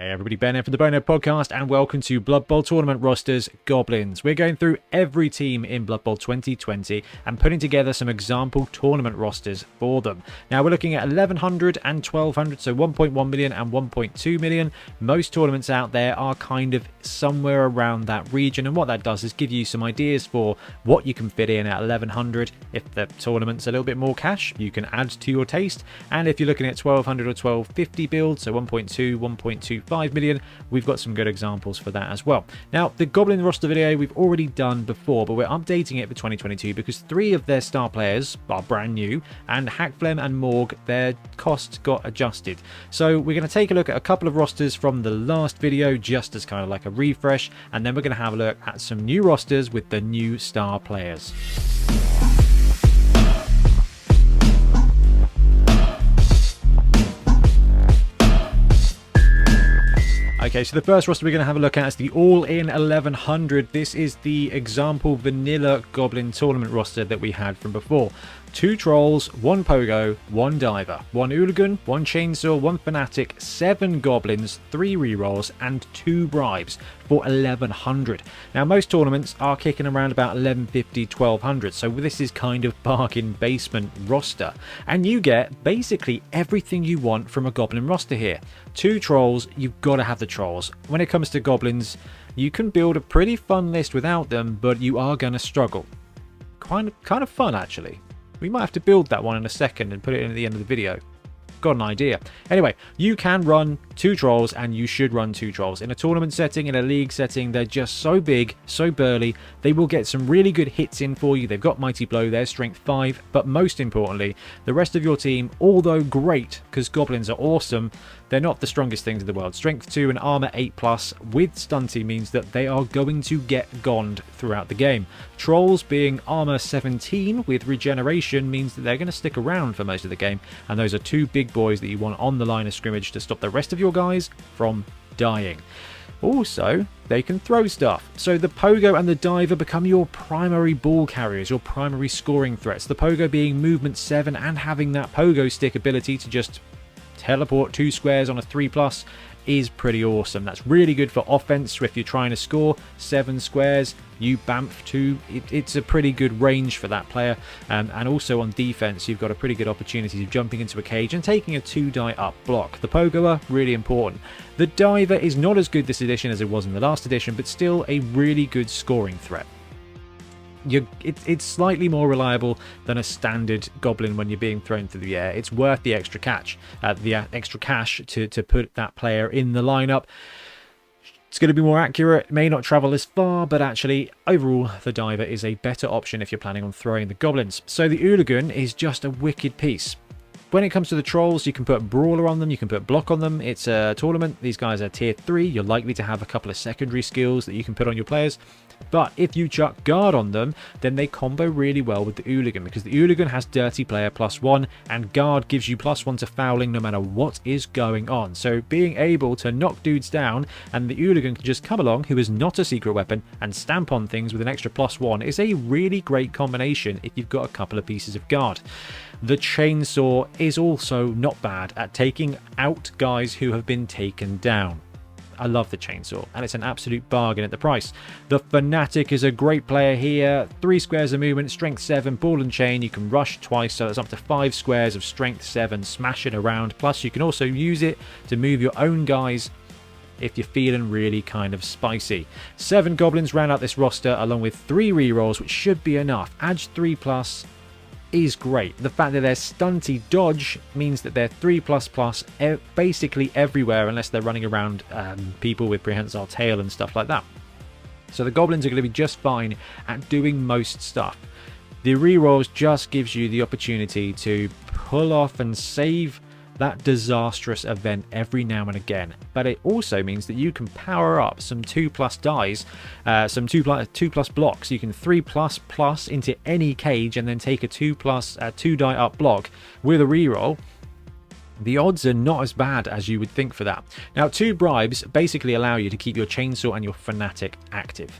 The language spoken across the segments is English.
Hey everybody, Ben here from the Bonehead podcast, and welcome to Blood Bowl Tournament Rosters Goblins. We're going through every team in Blood Bowl 2020 and putting together some example tournament rosters for them. Now we're looking at 1100 and 1200, so 1.1 million and 1.2 million. Most tournaments out there are kind of somewhere around that region, and what that does is give you some ideas for what you can fit in at 1100. If the tournament's a little bit more cash, you can add to your taste, and if you're looking at 1200 or 1250 builds, so 1.2, 1.25 million, we've got some good examples for that as well. Now, the Goblin roster video we've already done before, but we're updating it for 2022 because 3 of their star players are brand new, and Hackblem and Morg, their costs got adjusted. So we're going to take a look at a couple of rosters from the last video just as kind of like a refresh, and then we're going to have a look at some new rosters with the new star players. Okay, so the first roster we're going to have a look at is the All-In 1100. This is the example vanilla Goblin tournament roster that we had from before. 2 Trolls, 1 Pogo, 1 Diver, 1 Hooligan, 1 Chainsaw, 1 Fanatic, 7 Goblins, 3 rerolls, and 2 Bribes for 1100. Now, most tournaments are kicking around about 1150, 1200, so this is kind of bargain basement roster. And you get basically everything you want from a Goblin roster here. 2 Trolls, you've got to have the Trolls. When it comes to Goblins, you can build a pretty fun list without them, but you are going to struggle. Kind of fun, actually. We might have to build that one in a second and put it in at the end of the video. Got an idea. Anyway, you can run 2 Trolls, and you should run 2 Trolls. In a tournament setting, in a league setting, they're just so big, so burly. They will get some really good hits in for you. They've got Mighty Blow, they're Strength 5, but most importantly, the rest of your team, although great, because Goblins are awesome, they're not the strongest things in the world. Strength 2 and Armor 8+ with Stunty means that they are going to get goned throughout the game. Trolls being Armor 17 with Regeneration means that they're going to stick around for most of the game, and those are 2 big boys that you want on the line of scrimmage to stop the rest of your guys from dying. Also, they can throw stuff. So the Pogo and the Diver become your primary ball carriers, your primary scoring threats. The Pogo being movement 7 and having that Pogo stick ability to just teleport 2 squares on a 3+ is pretty awesome. That's really good for offense. If you're trying to score 7 squares, you bamf 2. It's a pretty good range for that player. And also on defense, you've got a pretty good opportunity of jumping into a cage and taking a 2-die up block. The Pogoer, really important. The Diver is not as good this edition as it was in the last edition, but still a really good scoring threat. It's slightly more reliable than a standard Goblin when you're being thrown through the air. It's worth the extra cash to put that player in the lineup. It's going to be more accurate, may not travel as far, but actually, overall, the Diver is a better option if you're planning on throwing the Goblins. So the Hooligan is just a wicked piece. When it comes to the Trolls, you can put Brawler on them, you can put Block on them. It's a tournament. These guys are tier 3. You're likely to have a couple of secondary skills that you can put on your players. But if you chuck Guard on them, then they combo really well with the Hooligan, because the Hooligan has Dirty Player +1, and Guard gives you +1 to fouling no matter what is going on. So being able to knock dudes down, and the Hooligan can just come along, who is not a secret weapon, and stamp on things with an extra +1 is a really great combination if you've got a couple of pieces of Guard. The Chainsaw is also not bad at taking out guys who have been taken down. I love the Chainsaw, and it's an absolute bargain at the price. The Fanatic is a great player here. 3 squares of movement, Strength 7, Ball and Chain. You can rush twice, so that's up to 5 squares of Strength 7, smashing around. Plus, you can also use it to move your own guys if you're feeling really kind of spicy. 7 Goblins round out this roster, along with 3 rerolls, which should be enough. Edge 3+ is great. The fact that they're Stunty Dodge means that they're 3++ basically everywhere, unless they're running around people with Prehensile Tail and stuff like that. So the Goblins are going to be just fine at doing most stuff. The rerolls just gives you the opportunity to pull off and save that disastrous event every now and again, but it also means that you can power up some 2+ dies, some 2+ blocks. You can 3++ into any cage and then take a 2 die up block with a reroll. The odds are not as bad as you would think for that. Now, 2 bribes basically allow you to keep your Chainsaw and your Fanatic active.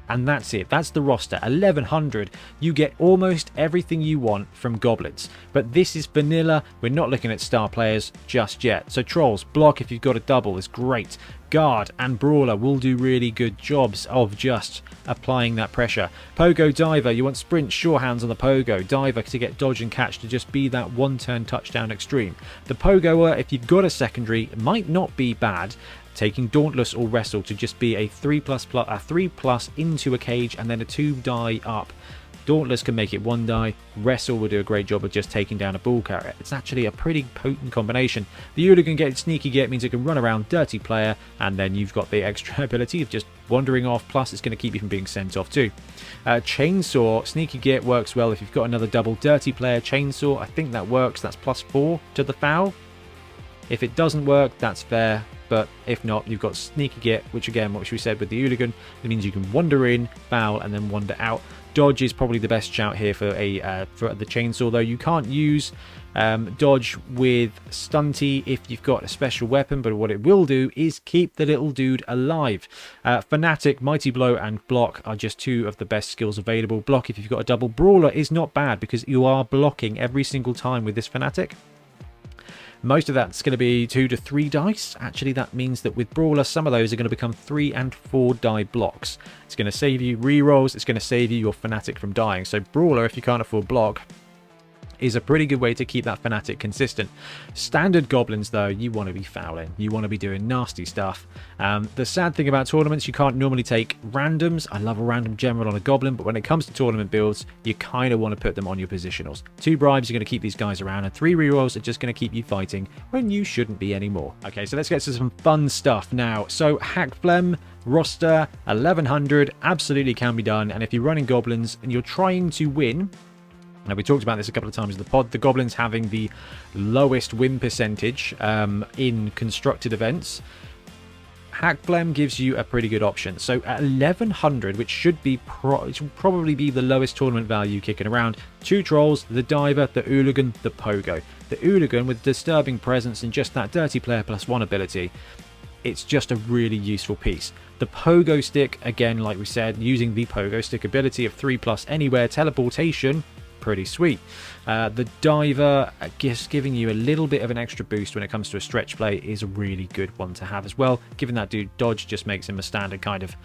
And that's it. That's the roster. 1100. You get almost everything you want from goblins. But this is vanilla. We're not looking at star players just yet. So trolls, block if you've got a double is great. Guard and brawler will do really good jobs of just applying that pressure. Pogo, diver, you want sprint, sure hands on the pogo. Diver to get dodge and catch to just be that one-turn touchdown extreme. The pogoer, if you've got a secondary, might not be bad. Taking Dauntless or Wrestle to just be a 3+ into a cage and then a 2 die up. Dauntless can make it 1 die. Wrestle will do a great job of just taking down a ball carrier. It's actually a pretty potent combination. The Hooligan get Sneaky Git means it can run around Dirty Player, and then you've got the extra ability of just wandering off, plus it's going to keep you from being sent off too. Chainsaw, Sneaky Git works well if you've got another double Dirty Player. Chainsaw, I think that works. That's +4 to the foul. If it doesn't work, that's fair. But if not, you've got Sneaky Git, which again, what we said with the Hooligan, it means you can wander in, foul, and then wander out. Dodge is probably the best shout here for the Chainsaw, though. You can't use dodge with Stunty if you've got a special weapon, but what it will do is keep the little dude alive. Fanatic, Mighty Blow, and Block are just 2 of the best skills available. Block if you've got a double. Brawler is not bad because you are blocking every single time with this Fanatic. Most of that's going to be 2 to 3 dice. Actually, that means that with Brawler, some of those are going to become 3 and 4 die blocks. It's going to save you rerolls. It's going to save you your Fanatic from dying. So Brawler, if you can't afford block, is a pretty good way to keep that Fanatic consistent. Standard goblins, though, you want to be fouling. You want to be doing nasty stuff. The sad thing about tournaments, you can't normally take randoms. I love a random general on a goblin, but when it comes to tournament builds, you kind of want to put them on your positionals. 2 bribes are going to keep these guys around, and 3 rerolls are just going to keep you fighting when you shouldn't be anymore. Okay, so let's get to some fun stuff now. So Hackblem roster 1100 absolutely can be done, and if you're running goblins and you're trying to win. Now, we talked about this a couple of times in the pod. The Goblins having the lowest win percentage in constructed events. Hackblem gives you a pretty good option. So at 1100, which should be probably be the lowest tournament value kicking around, 2 trolls, the diver, the hooligan, the pogo. The hooligan with disturbing presence and just that dirty player +1 ability. It's just a really useful piece. The pogo stick, again, like we said, using the pogo stick ability of 3+ anywhere teleportation. Pretty sweet. The diver, just giving you a little bit of an extra boost when it comes to a stretch play, is a really good one to have as well. Given that dude dodge just makes him a standard kind of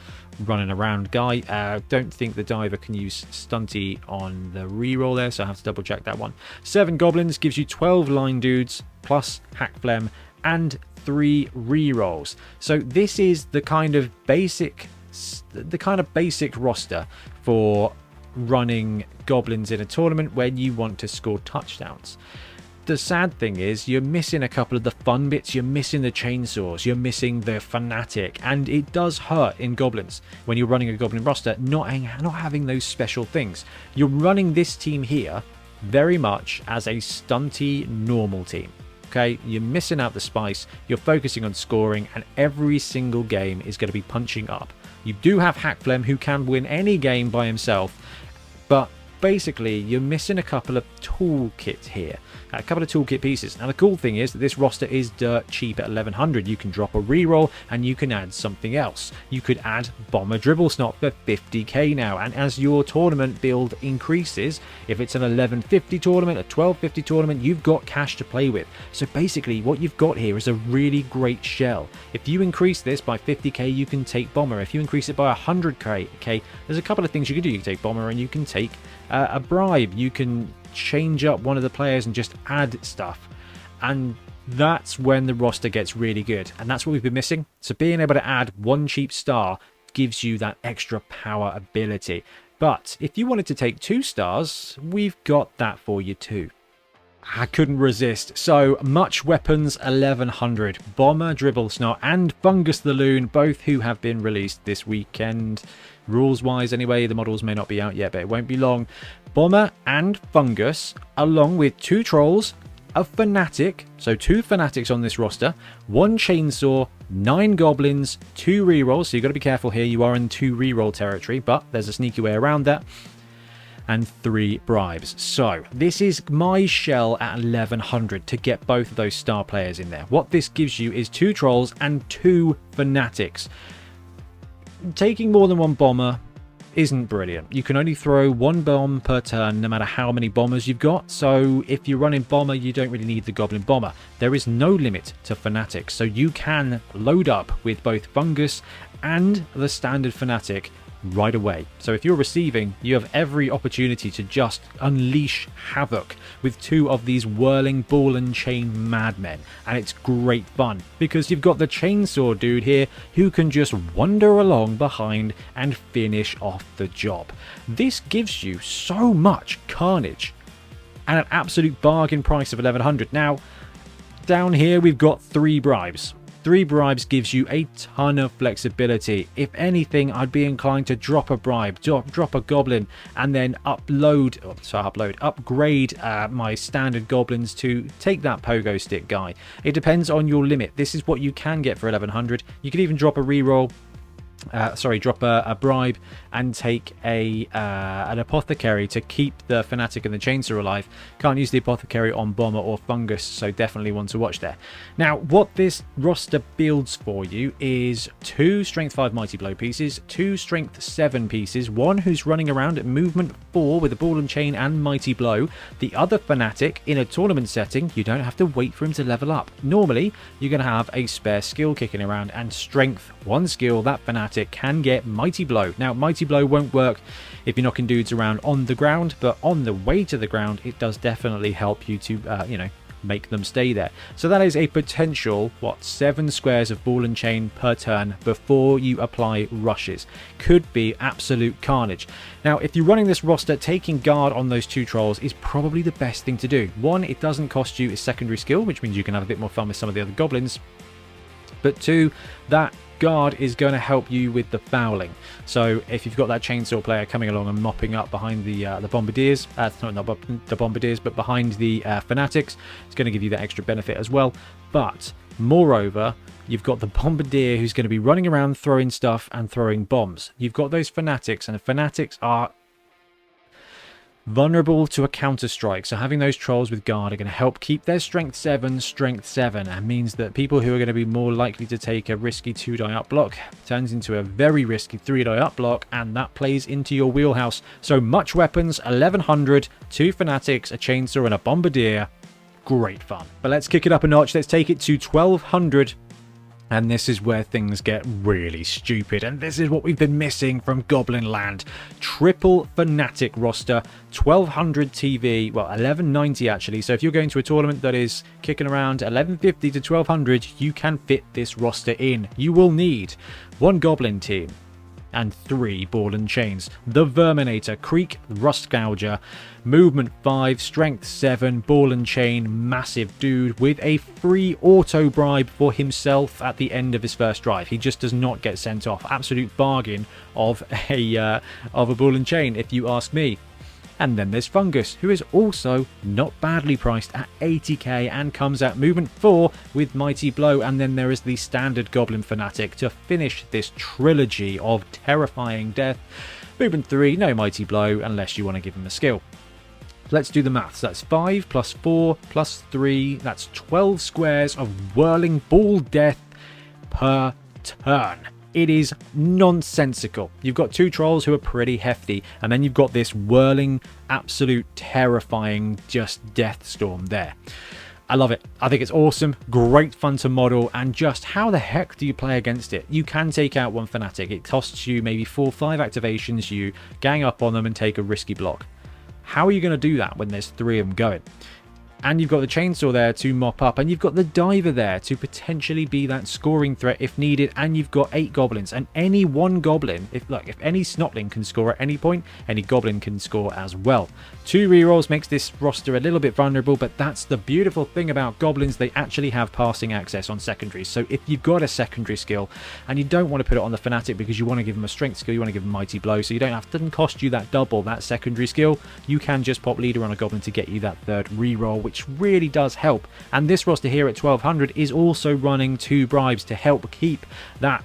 running around guy. Don't think the diver can use Stunty on the reroll there, so I have to double check that one. 7 goblins gives you 12 line dudes plus Hackblem and 3 rerolls. So this is the kind of basic roster for running goblins in a tournament when you want to score touchdowns. The sad thing is you're missing a couple of the fun bits. You're missing the chainsaws, you're missing the Fanatic, and it does hurt in goblins when you're running a goblin roster not having those special things. You're running this team here very much as a stunty normal team. Okay, you're missing out the spice, you're focusing on scoring, and every single game is going to be punching up. You do have Hackblem, who can win any game by himself, but basically you're missing a couple of toolkits here, a couple of toolkit pieces. Now the cool thing is that this roster is dirt cheap at 1100. You can drop a reroll and you can add something else. You could add Bomber Dribble Snot for 50k now, and as your tournament build increases, if it's an 1150 tournament, a 1250 tournament, you've got cash to play with. So basically what you've got here is a really great shell. If you increase this by 50k, you can take Bomber. If you increase it by 100k, there's a couple of things you can do. You can take Bomber and you can take a bribe. You can change up one of the players and just add stuff, and that's when the roster gets really good, and that's what we've been missing. So being able to add 1 cheap star gives you that extra power ability. But if you wanted to take 2 stars, we've got that for you too. I couldn't resist. So much weapons 1100, Bomber, Dribble Snot, and Fungus the Loon, both who have been released this weekend. Rules wise anyway, the models may not be out yet, but it won't be long. Bomber and Fungus, along with 2 trolls, a Fanatic, so 2 Fanatics on this roster, 1 chainsaw, 9 goblins, 2 rerolls, so you've got to be careful here, you are in 2 reroll territory, but there's a sneaky way around that, and 3 bribes. So this is my shell at 1100 to get both of those star players in there. What this gives you is 2 trolls and 2 Fanatics. Taking more than 1 bomber isn't brilliant. You can only throw one bomb per turn no matter how many bombers you've got, so if you're running bomber you don't really need the Goblin bomber. There is no limit to Fanatic, so you can load up with both Fungus and the standard Fanatic right away. So if you're receiving, you have every opportunity to just unleash havoc with two of these whirling ball and chain madmen, and it's great fun because you've got the chainsaw dude here who can just wander along behind and finish off the job. This gives you so much carnage and an absolute bargain price of 1100. Now down here we've got 3 bribes. 3 bribes gives you a ton of flexibility. If anything, I'd be inclined to drop a bribe, drop a goblin, and then upgrade my standard goblins to take that pogo stick guy. It depends on your limit. This is what you can get for 1100. You could even drop a reroll. Drop a bribe and take an apothecary to keep the Fanatic and the chainsaw alive. Can't use the apothecary on bomber or fungus, so definitely one to watch there. Now, what this roster builds for you is 2 strength 5 mighty blow pieces, 2 strength 7 pieces, one who's running around at movement 4 with a ball and chain and mighty blow. The other Fanatic in a tournament setting, you don't have to wait for him to level up. Normally, you're going to have a spare skill kicking around, and strength 1 skill, that Fanatic can get mighty blow. Now mighty blow won't work if you're knocking dudes around on the ground, but on the way to the ground it does definitely help you to make them stay there. So that is a potential 7 squares of ball and chain per turn before you apply rushes. Could be absolute carnage. Now if you're running this roster, taking guard on those 2 trolls is probably the best thing to do. 1, it doesn't cost you a secondary skill, which means you can have a bit more fun with some of the other goblins, but 2, that guard is going to help you with the fouling. So if you've got that chainsaw player coming along and mopping up behind the bombardiers, not the bombardiers, but behind the Fanatics, it's going to give you that extra benefit as well. But moreover, you've got the bombardier who's going to be running around throwing stuff and throwing bombs. You've got those Fanatics, and the Fanatics are vulnerable to a counter strike, so having those trolls with guard are going to help keep their strength 7 and means that people who are going to be more likely to take a risky 2-die up block turns into a very risky 3-die up block, and that plays into your wheelhouse. So much weapons, 1100, 2 Fanatics, a chainsaw and a bombardier. Great fun. But let's kick it up a notch. Let's take it to 1200. And this is where things get really stupid. And this is what we've been missing from Goblin Land. Triple Fanatic roster, 1200 TV, well, 1190 actually. So if you're going to a tournament that is kicking around 1150 to 1200, you can fit this roster in. You will need 1 Goblin team and 3 ball and chains. The Verminator, Creek, Rust Gouger, movement 5, strength 7, ball and chain, massive dude with a free auto bribe for himself at the end of his first drive. He just does not get sent off. Absolute bargain of a ball and chain, if you ask me. And then there's Fungus, who is also not badly priced at 80k and comes at movement 4 with Mighty Blow. And then there is the standard Goblin Fanatic to finish this trilogy of terrifying death. Movement 3, no Mighty Blow unless you want to give him a skill. Let's do the maths. That's 5 plus 4 plus 3. That's 12 squares of whirling ball death per turn. It is nonsensical. You've got 2 trolls who are pretty hefty, and then you've got this whirling, absolute terrifying, just death storm there. I love it. I think it's awesome, great fun to model, and just how the heck do you play against it? You can take out 1 Fanatic. It costs you maybe 4 or 5 activations. You gang up on them and take a risky block. How are you going to do that when there's 3 of them going? And you've got the chainsaw there to mop up, and you've got the diver there to potentially be that scoring threat if needed, and you've got 8 goblins, and any 1 goblin, if any snotling can score at any point, any goblin can score as well. 2 rerolls makes this roster a little bit vulnerable, but that's the beautiful thing about goblins. They actually have passing access on secondaries. So if you've got a secondary skill and you don't want to put it on the Fanatic because you want to give him a strength skill, you want to give him Mighty Blow, so you don't have, it doesn't cost you that double, that secondary skill, you can just pop leader on a goblin to get you that 3rd reroll, which really does help. And this roster here at 1200 is also running 2 bribes to help keep that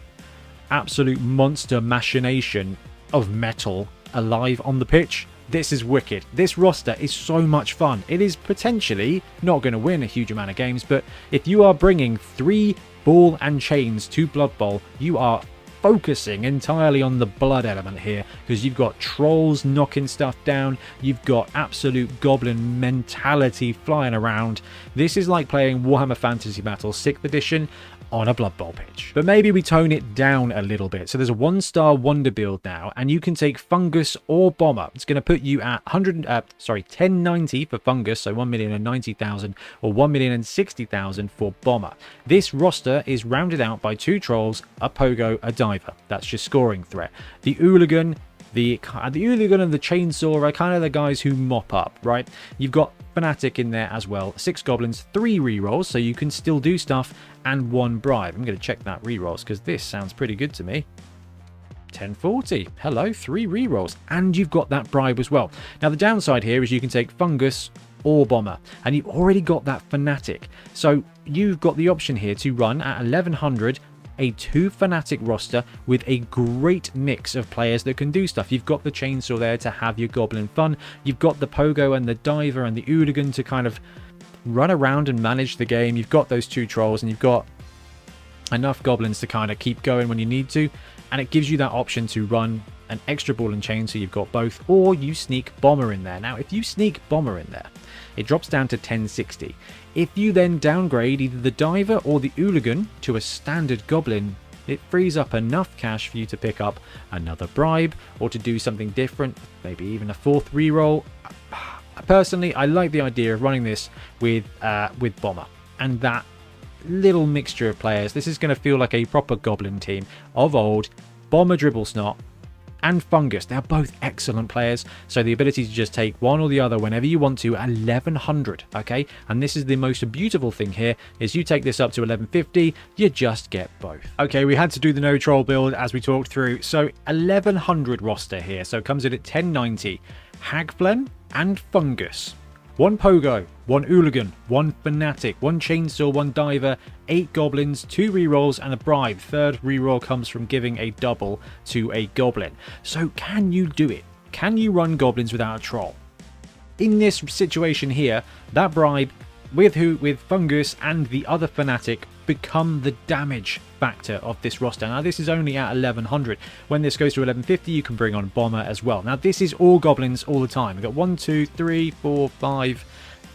absolute monster machination of metal alive on the pitch. This is wicked. This roster is so much fun. It is potentially not going to win a huge amount of games, but if you are bringing 3 ball and chains to Blood Bowl, you are focusing entirely on the blood element here, because you've got trolls knocking stuff down, you've got absolute goblin mentality flying around. This is like playing Warhammer Fantasy Battle 6th edition on a Blood Bowl pitch. But maybe we tone it down a little bit. So there's a 1-star wonder build now, and you can take Fungus or Bomber. It's going to put you at 1090 for Fungus, so 1,090,000, or 1,060,000 for Bomber. This roster is rounded out by 2 trolls, a pogo, a diver. That's your scoring threat. The hooligan, the hooligan and the chainsaw are kind of the guys who mop up, right? You've got Fanatic in there as well. 6 goblins, 3 rerolls, so you can still do stuff, and 1 bribe. I'm going to check that rerolls because this sounds pretty good to me. 1040. Hello, 3 rerolls, and you've got that bribe as well. Now the downside here is you can take Fungus or Bomber, and you've already got that Fanatic. So you've got the option here to run at 1100 a 2 Fanatic roster with a great mix of players that can do stuff. You've got the chainsaw there to have your goblin fun. You've got the pogo and the diver and the hooligan to kind of run around and manage the game. You've got those 2 trolls, and you've got enough goblins to kind of keep going when you need to, and it gives you that option to run an extra ball and chain, so you've got both, or you sneak Bomber in there. Now if you sneak Bomber in there, it drops down to 1060. If you then downgrade either the diver or the hooligan to a standard goblin, it frees up enough cash for you to pick up another bribe, or to do something different, maybe even a 4th reroll. Personally, I like the idea of running this with Bomber and that little mixture of players. This is going to feel like a proper goblin team of old. Bomber, Dribblesnot, and Fungus, they're both excellent players, so the ability to just take one or the other whenever you want to, 1100, okay? And this is the most beautiful thing here, is you take this up to 1150, you just get both. Okay, we had to do the no troll build as we talked through, so 1100 roster here, so it comes in at 1090, Hackblem and Fungus. 1 pogo, 1 hooligan, 1 fanatic, 1 chainsaw, 1 diver, 8 goblins, 2 rerolls, and a bribe. 3rd reroll comes from giving a double to a goblin. So can you do it? Can you run goblins without a troll? In this situation here, that bribe with Fungus and the other fanatic become the damage factor of this roster. Now this is only at 1100. When this goes to 1150, you can bring on Bomber as well. Now this is all goblins all the time. We've got 1, 2, 3, 4, 5,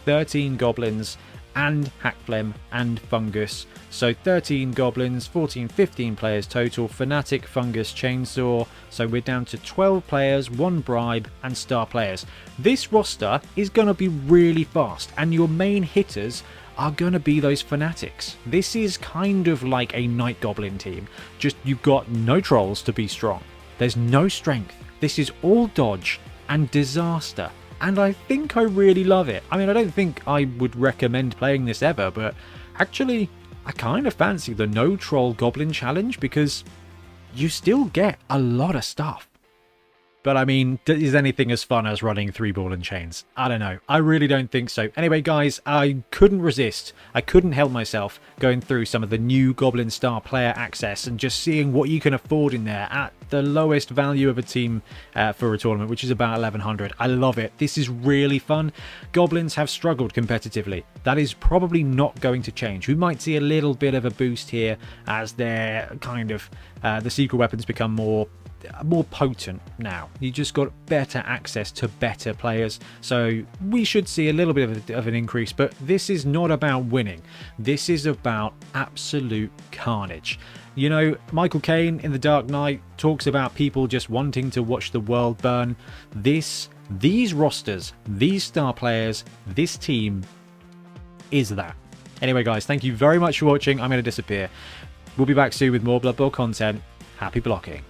13 goblins and Hackblem and Fungus. So 13 goblins, 14, 15 players total. Fanatic, Fungus, Chainsaw. So we're down to 12 players, 1 bribe and star players. This roster is going to be really fast, and your main hitters are going to be those Fanatics. This is kind of like a Night Goblin team, just you've got no trolls to be strong. There's no strength. This is all dodge and disaster, and I think I really love it. I mean, I don't think I would recommend playing this ever, but actually I kind of fancy the no troll goblin challenge because you still get a lot of stuff. But I mean, is anything as fun as running 3 ball and chains? I don't know. I really don't think so. Anyway, guys, I couldn't resist. I couldn't help myself going through some of the new Goblin Star player access and just seeing what you can afford in there at the lowest value of a team for a tournament, which is about 1100. I love it. This is really fun. Goblins have struggled competitively. That is probably not going to change. We might see a little bit of a boost here as their kind of the secret weapons become more potent now. You just got better access to better players, so we should see a little bit of an increase. But this is not about winning. This is about absolute carnage. You know, Michael Caine in The Dark Knight talks about people just wanting to watch the world burn. These rosters, these star players, this team is that. Anyway, guys, thank you very much for watching. I'm going to disappear. We'll be back soon with more Blood Bowl content. Happy blocking.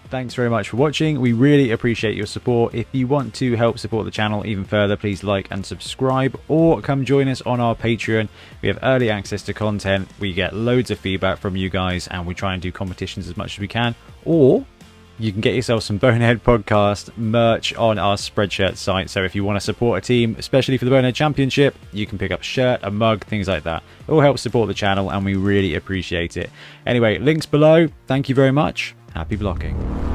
Thanks very much for watching. We really appreciate your support. If you want to help support the channel even further, please like and subscribe, or come join us on our Patreon. We have early access to content, we get loads of feedback from you guys, and we try and do competitions as much as we can. Or you can get yourself some Bonehead podcast merch on our Spreadshirt site. So if you want to support a team, especially for the Bonehead Championship, you can pick up a shirt, a mug, things like that. It all helps support the channel, and we really appreciate it. Anyway, links below. Thank you very much. Happy blocking.